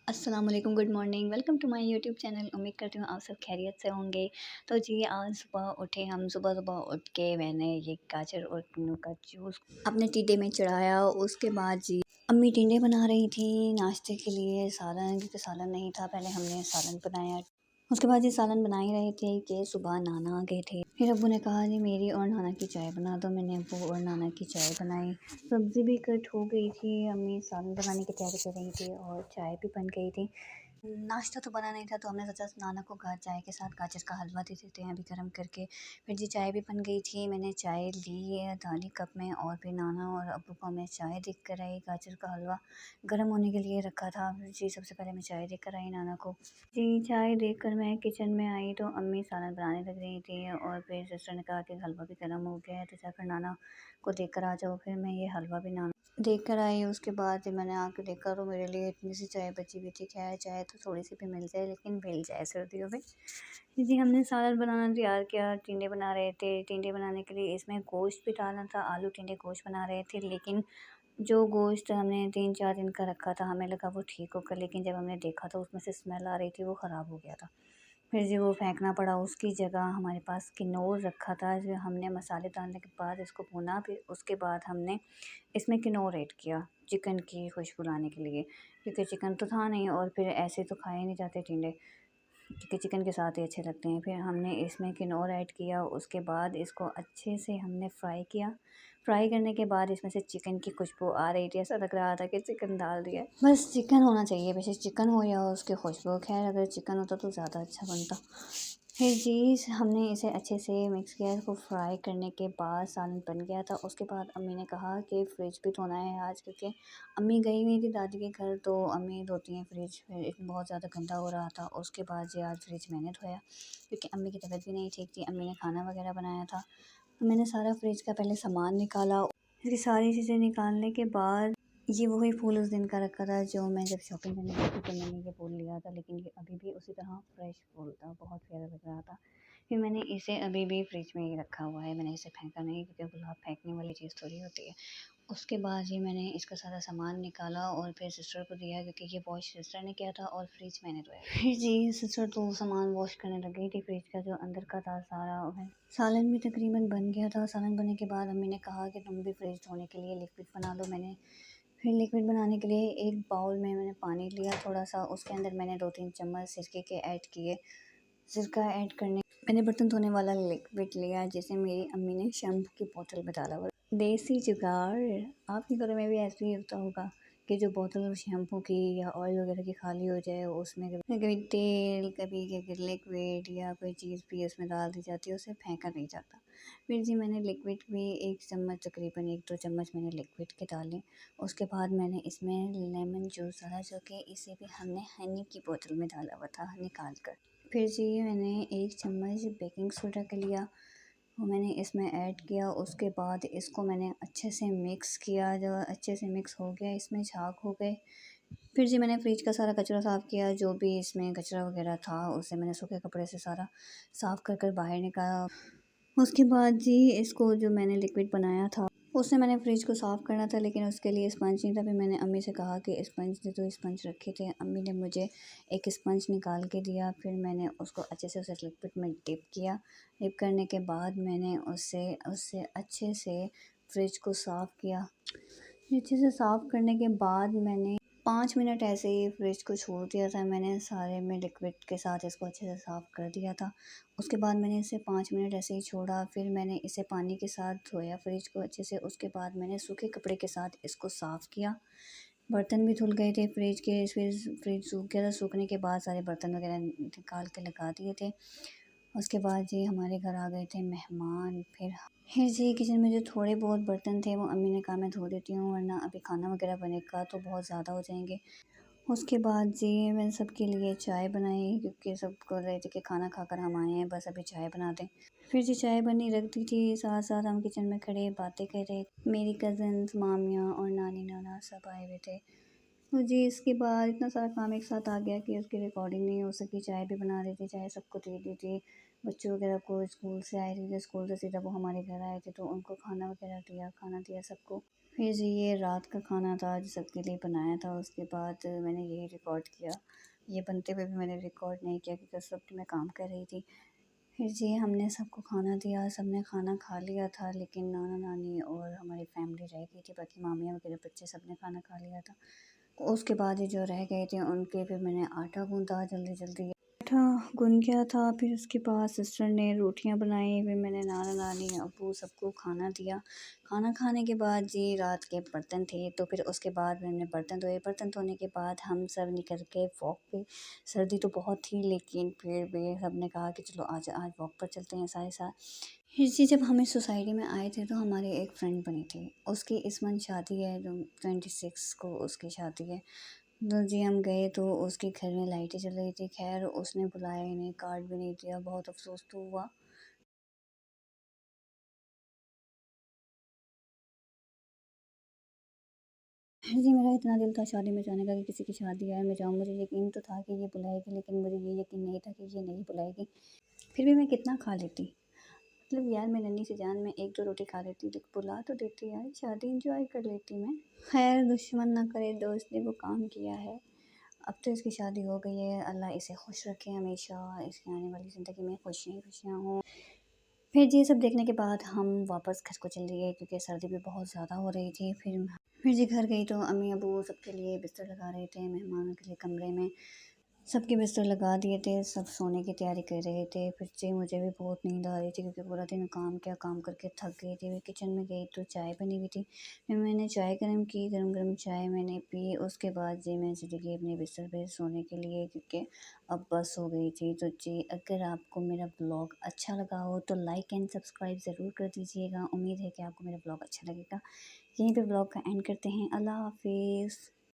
अस्सलाम वालेकुम, good morning, welcome to my YouTube channel. उम्मीद करती हूँ आप सब खैरियत से होंगे। तो जी आज सुबह उठे हम, सुबह उठ के मैंने ये गाजर और किन्नू का जूस अपने टीडे में चढ़ाया। उसके बाद जी अम्मी टिंडे बना रही थी नाश्ते के लिए, सालन, क्योंकि सालन नहीं था। पहले हमने सालन बनाया, उसके बाद ये सालन बना ही रहे थे कि सुबह नाना आ गए थे। फिर अब्बू ने कहा जी मेरी और नाना की चाय बना दो। मैंने अब्बू और नाना की चाय बनाई। सब्ज़ी भी कट हो गई थी, अम्मी सालन बनाने की तैयारी कर रही थी और चाय भी बन गई थी। नाश्ता तो बना नहीं था, तो हमने सोचा नाना को चाय के साथ गाजर का हलवा दे देते हैं अभी गर्म करके। फिर जी चाय भी बन गई थी, मैंने चाय ली है डाली कप में, और फिर नाना और अब्बू को मैं चाय देख कर आई। गाजर का हलवा गर्म होने के लिए रखा था। फिर जी सबसे पहले मैं चाय देकर आई नाना को। जी चाय देकर मैं किचन में आई तो अम्मी सालन बनाने लग रही थी, और फिर सिस्टर ने कहा कि हलवा भी गर्म हो गया है तो जाकर नाना को देकर आ जाओ। फिर मैं ये हलवा भी नाना देख कर आई। उसके बाद जब मैंने आके देखा तो मेरे लिए इतनी सी चाय बची हुई थी। क्या है, चाय तो थोड़ी सी भी मिल जाए, लेकिन मिल जाए सर्दियों में। जी हमने सालन बनाना तैयार किया, टिंडे बना रहे थे। टिंडे बनाने के लिए इसमें गोश्त भी डालना था, आलू टिंडे गोश्त बना रहे थे। लेकिन जो गोश्त हमने 3-4 दिन का रखा था, हमें लगा वो ठीक होगा, लेकिन जब हमने देखा तो उसमें से स्मेल आ रही थी, वो ख़राब हो गया था। फिर जी वो फेंकना पड़ा। उसकी जगह हमारे पास किन्नौर रखा था, जो हमने मसाले डालने के बाद इसको भुना। फिर उसके बाद हमने इसमें किन्नौर ऐड किया चिकन की खुशबू लाने के लिए, क्योंकि चिकन तो था नहीं और फिर ऐसे तो खाए नहीं जाते टिंडे, क्योंकि चिकन के साथ ही अच्छे लगते हैं। फिर हमने इसमें किनौर ऐड किया। उसके बाद इसको अच्छे से हमने फ्राई किया। फ्राई करने के बाद इसमें से चिकन की खुशबू आ रही थी, ऐसा लग रहा था कि चिकन डाल दिया। बस चिकन होना चाहिए, वैसे चिकन हो या उसकी खुशबू, खैर अगर चिकन होता तो ज़्यादा अच्छा बनता। फिर जी हमने इसे अच्छे से मिक्स किया। इसको फ्राई करने के बाद सालन बन गया था। उसके बाद अम्मी ने कहा कि फ़्रिज भी धोना है आज, क्योंकि अम्मी गई हुई थी दादी के घर, तो अम्मी धोती हैं फ्रिज। फिर बहुत ज़्यादा गंदा हो रहा था। उसके बाद जी आज फ्रिज मैंने धोया, क्योंकि अम्मी की तबीयत भी नहीं ठीक थी। अम्मी ने खाना वगैरह बनाया था, तो मैंने सारा फ्रिज का पहले सामान निकाला। फिर सारी चीज़ें निकालने के बाद ये वही फूल उस दिन का रखा था, जो मैं जब शॉपिंग करने गई थी तो मैंने ये फूल लिया था, लेकिन ये अभी भी उसी तरह फ्रेश फूल था, बहुत प्यारा लग रहा था। फिर मैंने इसे अभी भी फ्रिज में ही रखा हुआ है, मैंने इसे फेंका नहीं, क्योंकि गुलाब फेंकने वाली चीज़ थोड़ी होती है। उसके बाद ये मैंने इसका सारा सामान निकाला और फिर सिस्टर को दिया, क्योंकि ये वॉश सिस्टर ने किया था और फ्रिज मैंने धोया। फिर जी सिस्टर तो सामान वॉश करने लग गई थी, फ्रिज का जो अंदर का था सारा। फिर सालन भी तकरीबन बन गया था। सालन बनने के बाद अम्मी ने कहा कि तुम भी फ्रिज धोने के लिए लिक्विड बना लो। मैंने फिर लिक्विड बनाने के लिए एक बाउल में मैंने पानी लिया थोड़ा सा, उसके अंदर मैंने 2-3 चम्मच सिरके के ऐड किए। सिरका ऐड करने मैंने बर्तन धोने वाला लिक्विड लिया, जिसे मेरी अम्मी ने शैम्पू की बोतल में डाला हुआ। देसी जुगाड़, आपके घरों में भी ऐसे ही होता होगा कि जो बोतल शैम्पू की या ऑयल वगैरह की खाली हो जाए, उसमें कभी कभी तेल, कभी कभी लिक्विड या कोई चीज़ भी उसमें डाल दी जाती है, उसे फेंका नहीं जाता। फिर जी मैंने लिक्विड भी 1 चम्मच, तकरीबन 1-2 चम्मच मैंने लिक्विड के डाले। उसके बाद मैंने इसमें लेमन जूस डाला, जो कि इसे भी हमने हनी की बोतल में डाला हुआ था निकाल कर। फिर जी मैंने 1 चम्मच बेकिंग सोडा का लिया, वो मैंने इसमें ऐड किया। उसके बाद इसको मैंने अच्छे से मिक्स किया। जब अच्छे से मिक्स हो गया, इसमें झाग हो गए। फिर जी मैंने फ्रिज का सारा कचरा साफ़ किया, जो भी इसमें कचरा वगैरह था उसे मैंने सूखे कपड़े से सारा साफ़ कर कर बाहर निकाला। उसके बाद जी इसको जो मैंने लिक्विड बनाया था, उससे मैंने फ्रिज को साफ़ करना था, लेकिन उसके लिए स्पंज नहीं था। फिर मैंने अम्मी से कहा कि स्पंज दे दो। स्पंज रखे थे, अम्मी ने मुझे एक स्पंज निकाल के दिया। फिर मैंने उसको अच्छे से उसे लिक्विड में डिप किया। डिप करने के बाद मैंने उससे उससे अच्छे से फ्रिज को साफ़ किया। अच्छे से साफ़ करने के बाद मैंने 5 मिनट ऐसे ही फ्रिज को छोड़ दिया था। मैंने सारे में लिक्विड के साथ इसको अच्छे से साफ़ कर दिया था। उसके बाद मैंने इसे 5 मिनट ऐसे ही छोड़ा। फिर मैंने इसे पानी के साथ धोया फ्रिज को अच्छे से। उसके बाद मैंने सूखे कपड़े के साथ इसको साफ़ किया। बर्तन भी धुल गए थे फ्रिज के। फिर फ्रिज सूख गया था, सूखने के बाद सारे बर्तन वगैरह निकाल के लगा दिए थे। उसके बाद जी हमारे घर आ गए थे मेहमान। फिर जी किचन में जो थोड़े बहुत बर्तन थे, वो अम्मी ने कहा मैं धो देती हूँ, वरना अभी खाना वगैरह बनेगा तो बहुत ज़्यादा हो जाएंगे। उसके बाद जी मैंने सबके लिए चाय बनाई, क्योंकि सब बोल रहे थे कि खाना खाकर हम आए हैं, बस अभी चाय बना दें। फिर जी चाय बनी रख दी थी, साथ साथ हम किचन में खड़े बातें कर रहे। मेरी कज़न्स, मामियाँ और नानी नाना सब आए हुए थे। तो जी इसके बाद इतना सारा काम एक साथ आ गया कि उसकी रिकॉर्डिंग नहीं हो सकी। चाय भी बना दी थी, चाय सबको दे दी थी। बच्चों वगैरह को स्कूल से आए थे, स्कूल से सीधा वो हमारे घर आए थे, तो उनको खाना वगैरह दिया, खाना दिया सबको। फिर जी ये रात का खाना था जो सबके लिए बनाया था, उसके बाद मैंने यही रिकॉर्ड किया। ये बनते हुए भी मैंने रिकॉर्ड नहीं किया क्योंकि उस वक़्त मैं काम कर रही थी। फिर जी हमने सबको खाना दिया, सबने खाना खा लिया था, लेकिन नाना-नानी और हमारी फैमिली रह गई थी, बाकी मामियाँ वगैरह बच्चे सबने खाना खा लिया था। तो उसके बाद ये जो रह गए थे उनके फिर मैंने आटा गूँथा जल्दी-जल्दी। आटा गुन गया था, फिर उसके बाद सिस्टर ने रोटियां बनाई, फिर मैंने नाना नानी अब्बू सबको खाना दिया। खाना खाने के बाद जी रात के बर्तन थे, तो फिर उसके बाद मैंने बर्तन धोए। बर्तन धोने के बाद हम सब निकल के वॉक पे। सर्दी तो बहुत थी लेकिन फिर भी सब ने कहा कि चलो आज आज वॉक पर चलते हैं सारे साथ। फिर जी जब हम इस सोसाइटी में आए थे तो हमारी एक फ्रेंड बनी थी, उसकी इस मंथ शादी है, जो 26 को उसकी शादी है। तो जी हम गए तो उसके घर में लाइटें जल रही थी। ख़ैर उसने बुलाया ही नहीं, कार्ड भी नहीं दिया, बहुत अफ़सोस तो हुआ। जी मेरा इतना दिल था शादी में जाने का कि किसी की शादी है मैं जाऊँ। मुझे यकीन तो था कि ये बुलाएगी, लेकिन मुझे ये यकीन नहीं था कि ये नहीं बुलाएगी। फिर भी मैं कितना खा लेती। मतलब यार मैं नन्ही सी जान, मैं 1-2 रोटी खा लेती, लेकिन बुला तो देती यार, शादी एन्जॉय कर लेती मैं। ख़ैर दुश्मन ना करे दोस्त ने वो काम किया है। अब तो इसकी शादी हो गई है, अल्लाह इसे खुश रखे हमेशा, इसकी आने वाली ज़िंदगी में खुशियाँ ही खुशियाँ हों। फिर ये सब देखने के बाद हम वापस घर को चले गए क्योंकि सर्दी भी बहुत ज़्यादा हो रही थी। फिर जी घर गई तो अम्मी-अब्बू सबके लिए बिस्तर लगा रहे थे, मेहमानों के लिए कमरे में। सबके बिस्तर लगा दिए थे, सब सोने की तैयारी कर रहे थे। फिर से मुझे भी बहुत नींद आ रही थी क्योंकि पूरा दिन काम किया, काम करके थक गई थी। मैं किचन में गई तो चाय बनी हुई थी। फिर मैंने चाय गरम की, गरम-गरम चाय मैंने पी। उसके बाद जी मैं चली गई अपने बिस्तर पे सोने के लिए क्योंकि अब बस हो गई थी। तो जी अगर आपको मेरा ब्लॉग अच्छा लगा हो तो लाइक एंड सब्सक्राइब ज़रूर कर दीजिएगा। उम्मीद है कि आपको मेरा ब्लॉग अच्छा लगेगा। यहीं पे ब्लॉग का एंड करते हैं। अल्लाह हाफ़िज़।